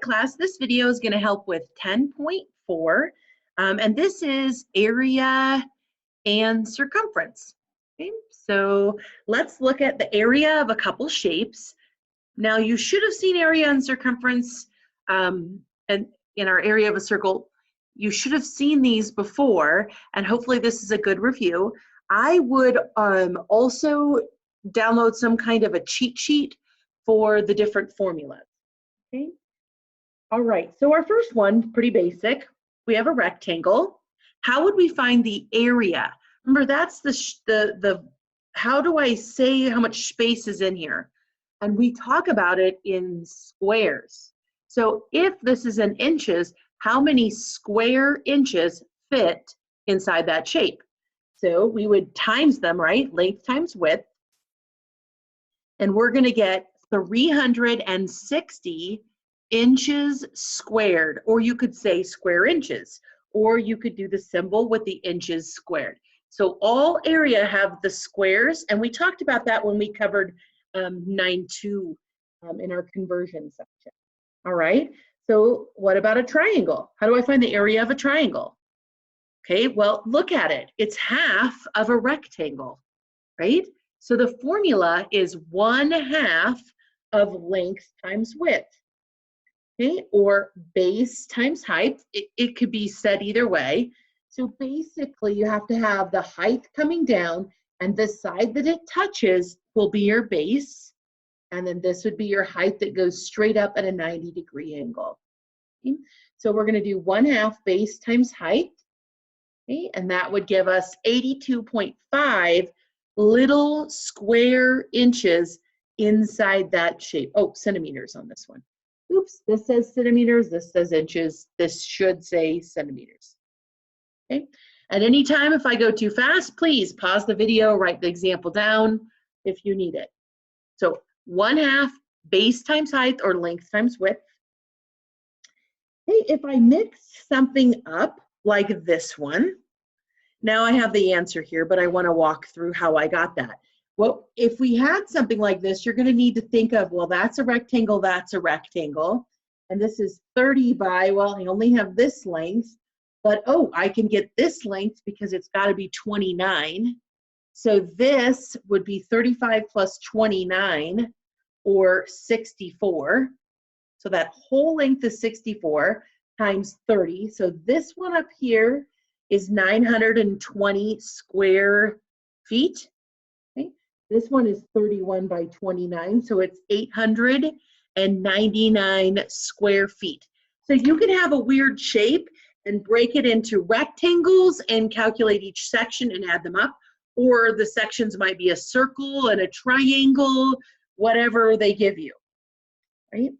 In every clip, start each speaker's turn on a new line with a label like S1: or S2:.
S1: class, this video is going to help with 10.4, and this is area and circumference. Okay, so let's look at the area of a couple shapes. Now, you should have seen area and circumference, and in our area of a circle, you should have seen these before, and hopefully this is a good review. I would also download some kind of a cheat sheet for the different formulas. Okay. All right, so our first one, pretty basic. We have a rectangle. How would we find the area? Remember, that's the how do I say how much space is in here? And we talk about it in squares. So if this is in inches, how many square inches fit inside that shape? So we would times them, right? Length times width. And we're going to get 360 inches squared, or you could say square inches, or you could do the symbol with the inches squared. So all area have the squares, and we talked about that when we covered 9.2 in our conversion section. All right, so what about a triangle? How do I find the area of a triangle? Okay, well, look at it. It's half of a rectangle, right? So the formula is 1/2 of length times width, okay? Or base times height. It could be said either way. So basically, you have to have the height coming down, and the side that it touches will be your base, and then this would be your height that goes straight up at a 90-degree angle. Okay? So we're going to do 1/2 base times height, okay? And that would give us 82.5 little square inches inside that shape. Oh, centimeters on this one. Oops, this says centimeters, this says inches, this should say centimeters. Okay, at any time if I go too fast, please pause the video, write the example down if you need it. So 1/2 base times height, or length times width. Okay, if I mix something up like this one, now I have the answer here, but I want to walk through how I got that. Well, if we had something like this, you're going to need to think of, well, that's a rectangle, and this is 30 by, well, I only have this length, but oh, I can get this length because it's got to be 29. So this would be 35 plus 29, or 64. So that whole length is 64 times 30. So this one up here is 920 square feet. Okay. This one is 31 by 29, so it's 899 square feet. So you can have a weird shape and break it into rectangles and calculate each section and add them up, or the sections might be a circle and a triangle, whatever they give you, right?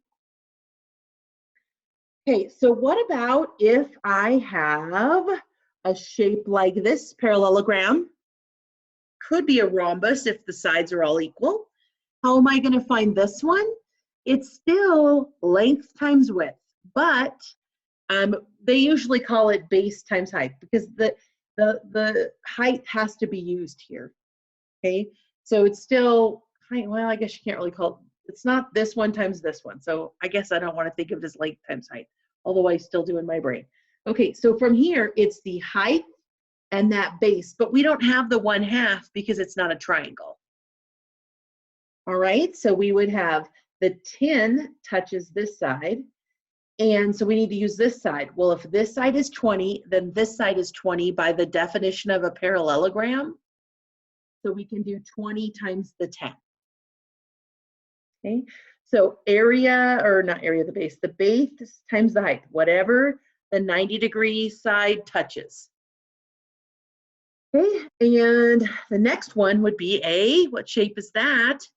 S1: Okay, so what about if I have a shape like this parallelogram? Could be a rhombus if the sides are all equal. How am I going to find this one? It's still length times width, but they usually call it base times height because the height has to be used here. Okay, so it's still, well, I guess you can't really call it, it's not this one times this one. So I guess I don't want to think of it as length times height, although I still do in my brain. Okay, so from here, it's the height and that base, but we don't have the 1/2 because it's not a triangle. All right, so we would have the 10 touches this side, and so we need to use this side. Well, if this side is 20, then this side is 20 by the definition of a parallelogram. So we can do 20 times the 10. Okay, so area, or not area, the base times the height, whatever the 90-degree side touches. Okay, and the next one would be what shape is that?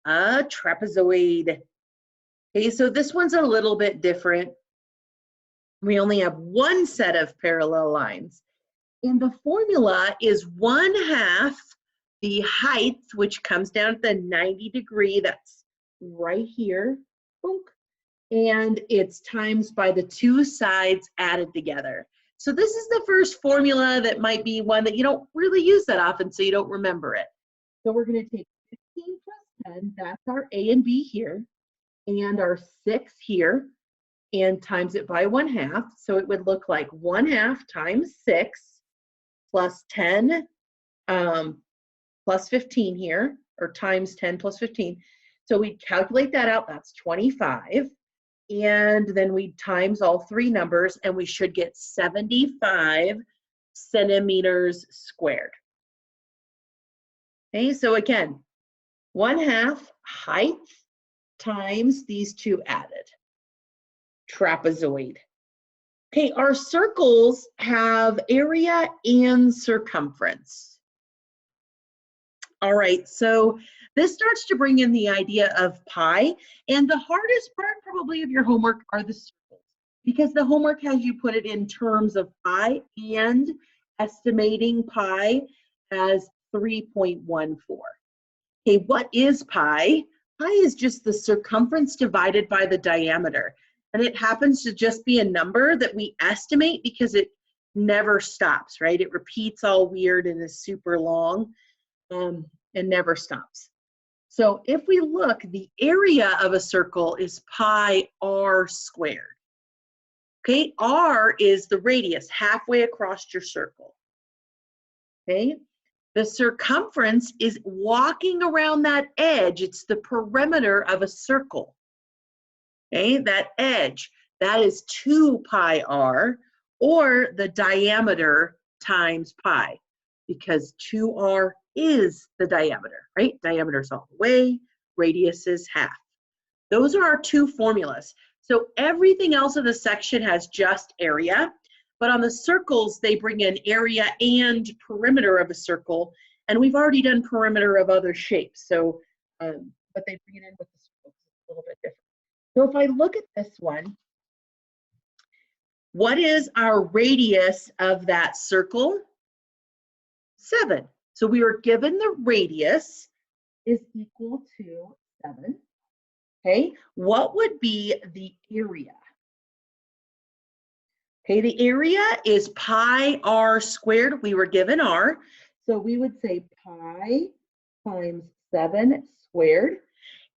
S1: A trapezoid. Okay, so this one's a little bit different. We only have one set of parallel lines. And the formula is 1/2 the height, which comes down to the 90-degree, that's right here, and it's times by the two sides added together. So this is the first formula that might be one that you don't really use that often, so you don't remember it. So we're going to take 15 plus 10, that's our A and B here, and our 6 here, and times it by 1/2. So it would look like 1/2 times 6 plus 10 plus 15 here, or times 10 plus 15. So we'd calculate that out, that's 25. And then we times all three numbers, and we should get 75 centimeters squared. Okay, so again, 1/2 height times these two added. Trapezoid. Okay, our circles have area and circumference. All right, so this starts to bring in the idea of pi, and the hardest part probably of your homework are the circles, because the homework has you put it in terms of pi and estimating pi as 3.14. Okay, what is pi? Pi is just the circumference divided by the diameter, and it happens to just be a number that we estimate because it never stops, right? It repeats all weird and is super long. And never stops. So if we look, the area of a circle is pi r squared. Okay, r is the radius halfway across your circle. Okay, the circumference is walking around that edge. It's the perimeter of a circle. Okay, that edge, that is 2 pi r, or the diameter times pi, because 2r is the diameter, right? Diameter is all the way, radius is half. Those are our two formulas. So everything else in the section has just area, but on the circles, they bring in area and perimeter of a circle, and we've already done perimeter of other shapes. So, but they bring it in with the circles a little bit different. So if I look at this one, what is our radius of that circle? 7. So we were given the radius is equal to 7. Okay, what would be the area? Okay, the area is pi r squared. We were given r. So we would say pi times 7 squared.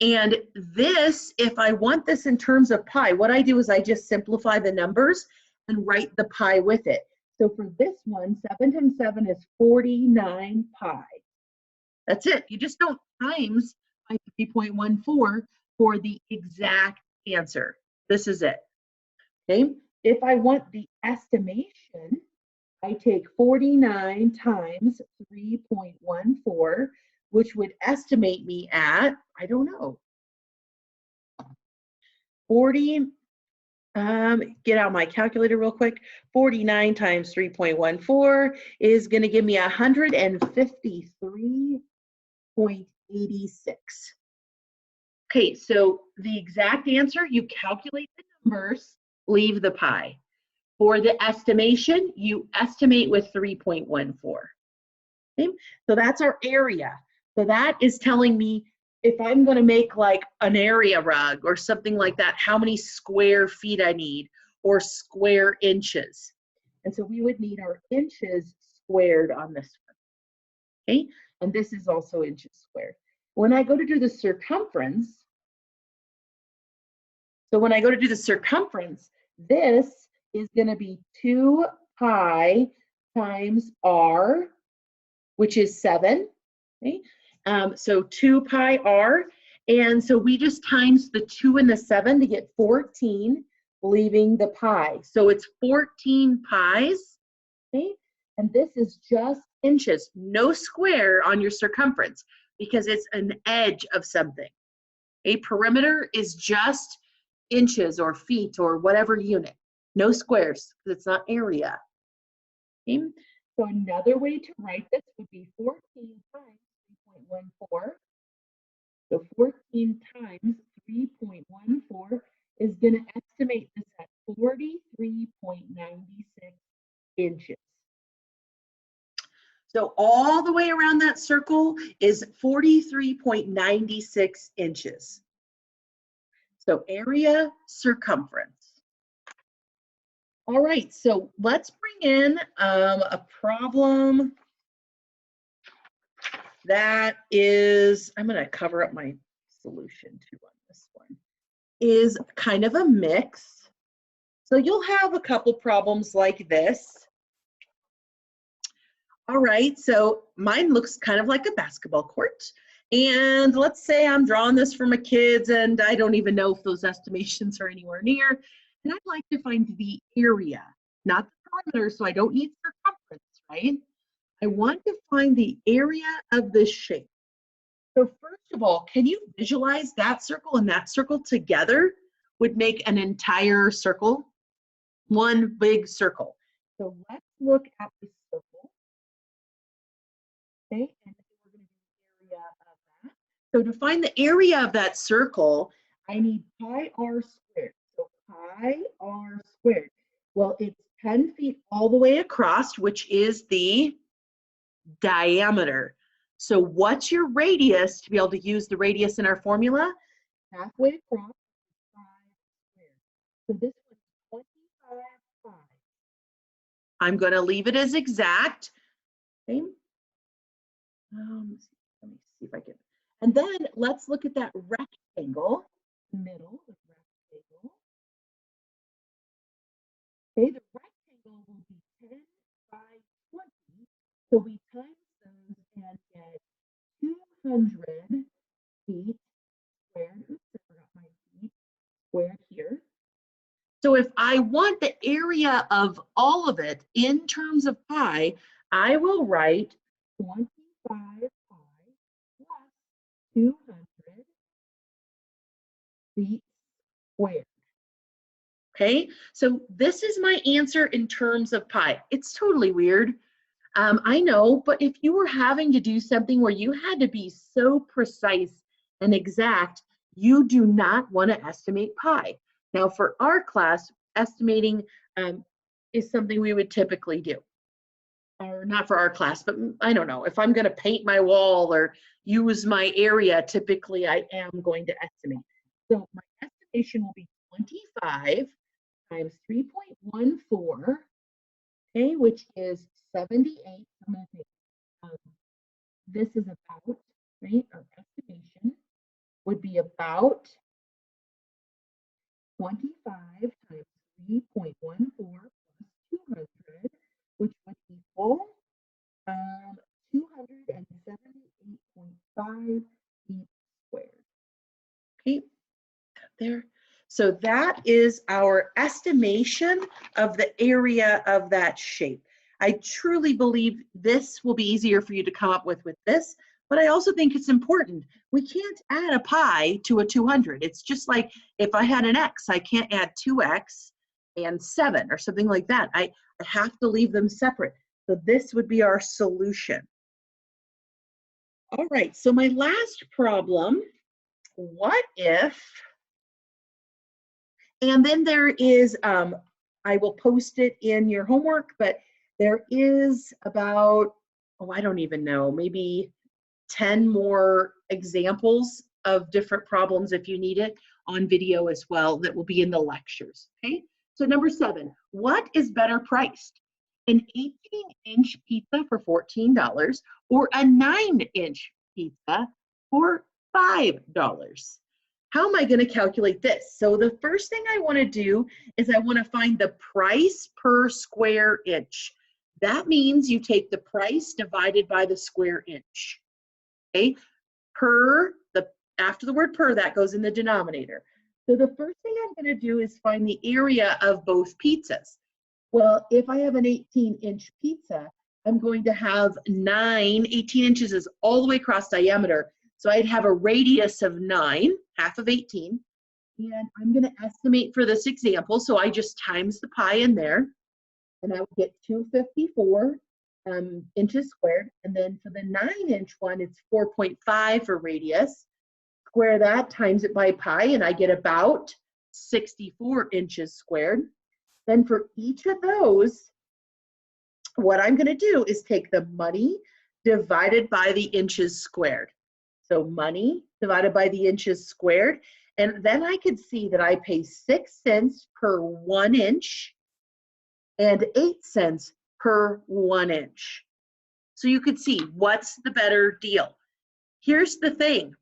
S1: And this, if I want this in terms of pi, what I do is I just simplify the numbers and write the pi with it. So for this one, 7 times 7 is 49 pi. That's it. You just don't times by 3.14 for the exact answer. This is it. Okay. If I want the estimation, I take 49 times 3.14, which would estimate me at, I don't know, 40, get out my calculator real quick. 49 times 3.14 is going to give me 153.86. Okay, so the exact answer, you calculate the numbers, leave the pi. For the estimation, you estimate with 3.14. Okay, so that's our area. So that is telling me if I'm going to make like an area rug or something like that, how many square feet I need, or square inches. And so we would need our inches squared on this one. Okay, and this is also inches squared. When I go to do the circumference, this is going to be 2 pi times r, which is 7. Okay? So 2 pi r, and so we just times the 2 and the 7 to get 14, leaving the pi. So it's 14 pi's, okay? And this is just inches, no square on your circumference, because it's an edge of something. A perimeter is just inches or feet or whatever unit, no squares, because it's not area. Okay? So another way to write this would be 14 times 3.14. So 14 times 3.14 is going to estimate this at 43.96 inches. So all the way around that circle is 43.96 inches. So area, circumference. All right, so let's bring in a problem that is, I'm going to cover up my solution too on this one, is kind of a mix. So you'll have a couple problems like this. All right, so mine looks kind of like a basketball court. And let's say I'm drawing this for my kids and I don't even know if those estimations are anywhere near. And I'd like to find the area, not the perimeter, so I don't need circumference, right? I want to find the area of this shape. So first of all, can you visualize that circle and that circle together would make an entire circle? One big circle. So let's look at the circle. Okay, and we're going to do the area of that. So to find the area of that circle, I need pi r squared. So pi r squared. Well, it's 10 feet all the way across, which is the diameter. So what's your radius to be able to use the radius in our formula? Halfway across, 5 squared. So this was 25 pi. I'm going to leave it as exact. Okay. Let me see if I can. And then let's look at that rectangle, middle, the rectangle. Okay, the rectangle will be 10 by 20. So we times those and get 200 feet squared. Oops, I forgot my feet squared here. So if I want the area of all of it in terms of pi, I will write 25 pi plus 200 feet squared. Okay, so this is my answer in terms of pi. It's totally weird. I know, but if you were having to do something where you had to be so precise and exact, you do not want to estimate pi. Now, for our class, estimating is something we would typically do. Or not for our class, but I don't know. If I'm going to paint my wall or use my area, typically I am going to estimate. So my estimation will be 25 times 3.14, okay, which is 78. I'm going to take this is about, right, our estimation would be about 25 times 3.14 plus 200, which would equal 278.5 feet squared. Okay, there. So that is our estimation of the area of that shape. I truly believe this will be easier for you to come up with this, but I also think it's important. We can't add a pi to a 200. It's just like if I had an x, I can't add 2x and 7 or something like that. I have to leave them separate. So this would be our solution. All right, so my last problem, what if, and then there is, I will post it in your homework, but there is about, oh, I don't even know, maybe 10 more examples of different problems if you need it on video as well that will be in the lectures, okay? So number 7, what is better priced? An 18-inch pizza for $14 or a 9-inch pizza for $5? How am I going to calculate this? So the first thing I want to do is I want to find the price per square inch. That means you take the price divided by the square inch. Okay? After the word per, that goes in the denominator. So the first thing I'm going to do is find the area of both pizzas. Well, if I have an 18-inch pizza, I'm going to have 18 inches is all the way across diameter. So I'd have a radius of 9, half of 18. And I'm going to estimate for this example. So I just times the pi in there. And I would get 254 inches squared. And then for the 9-inch one, it's 4.5 for radius. Square that, times it by pi, and I get about 64 inches squared. Then for each of those, what I'm going to do is take the money divided by the inches squared. So money divided by the inches squared. And then I could see that I pay 6 cents per 1 inch and 8 cents per 1 inch. So you could see what's the better deal. Here's the thing.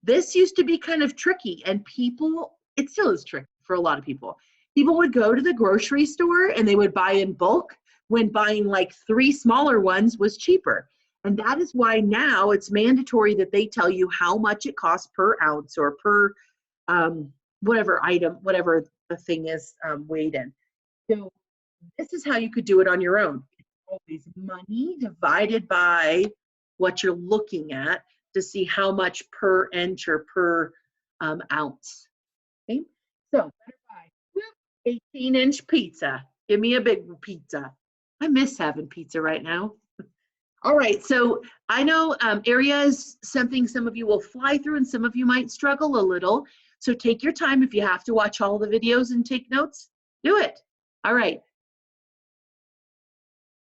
S1: This used to be kind of tricky, and people, it still is tricky for a lot of people. People would go to the grocery store and they would buy in bulk when buying like 3 smaller ones was cheaper. And that is why now it's mandatory that they tell you how much it costs per ounce or per whatever item, whatever the thing is weighed in. So this is how you could do it on your own. It's always money divided by what you're looking at to see how much per inch or per ounce. Okay, so 18-inch pizza. Give me a big pizza. I miss having pizza right now. All right, so I know area is something some of you will fly through and some of you might struggle a little. So take your time. If you have to watch all the videos and take notes, do it. All right,